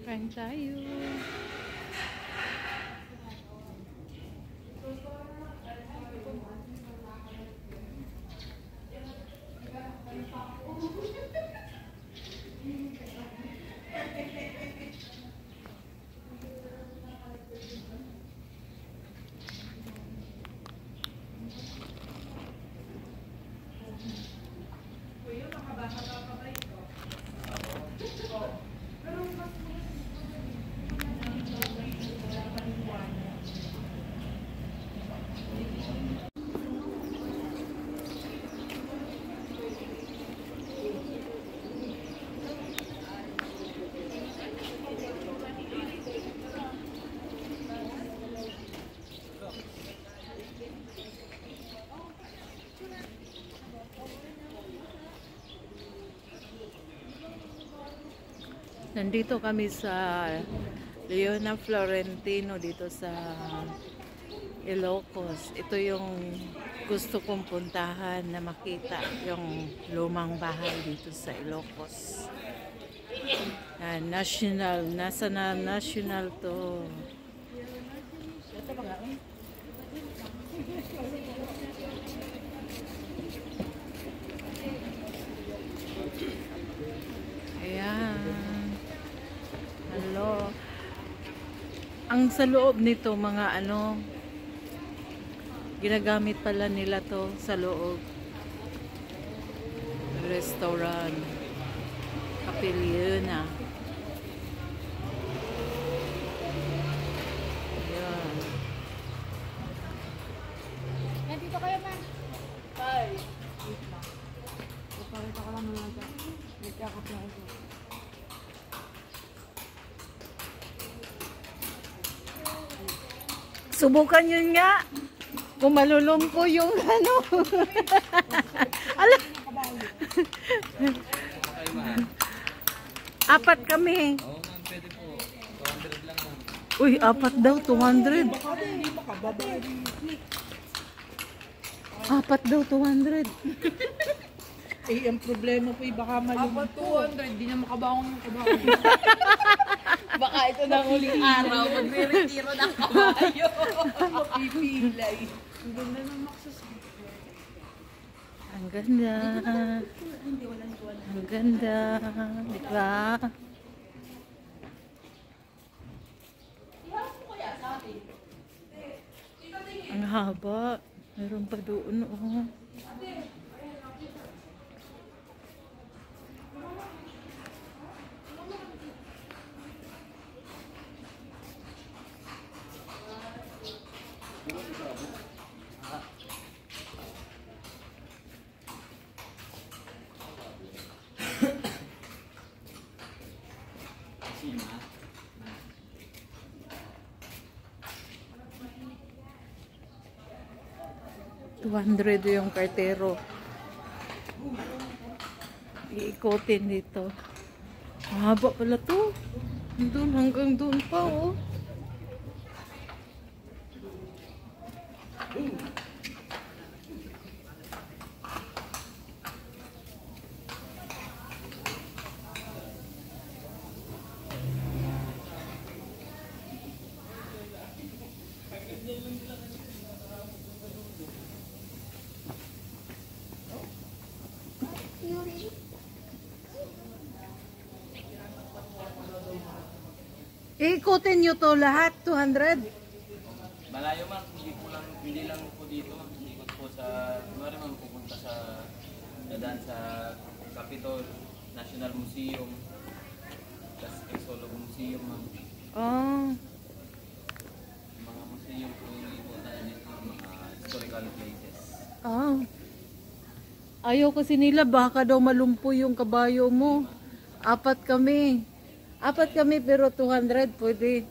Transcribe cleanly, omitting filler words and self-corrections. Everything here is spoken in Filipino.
Kain tayo. Nandito kami sa Leona Florentino dito sa Ilocos. Ito yung gusto kong puntahan na makita yung lumang bahay dito sa Ilocos. National, nasa na national to. Ayan. Hello. Ang sa loob nito mga ano, ginagamit pala nila to sa loob. Restaurant. Capilliona. Ayan. Nandito kayo man. Bye. Ipakita ko lang naman ito. Nagkakap na ito. Subukan yun nga. Kung malulumpo yung ano. Alam. Apat kami. Oo ma'am, pwede po. 200 lang ma'am. Uy, apat daw, 200. Apat daw, 200. Eh, ang problema po, baka malumpo. Apat 200, di na makabangon yung kabayo. Baka ito na huling araw, magre-retiro ng kabayo. Pipilay. Ang ganda ng Maxus. Ang ganda. Ang ganda. Di ba? Ang haba. Meron pa doon, oh. $200 yung kartero. Iikotin dito. Mahaba pala to. Doon hanggang doon pa, oh. Iikutin nyo to lahat, 200. Malayo ma'am, hindi lang po dito. Ikot po sa, kumari ma'am, pupunta sa dadaan sa Capitol, National Museum, tas Exolog Museum ma'am. Oh. Mga museum po yung ikutan dito, mga historical places. Oh. Ayaw kasi nila, baka daw malumpo yung kabayo mo. Apat kami pero 200 pwede.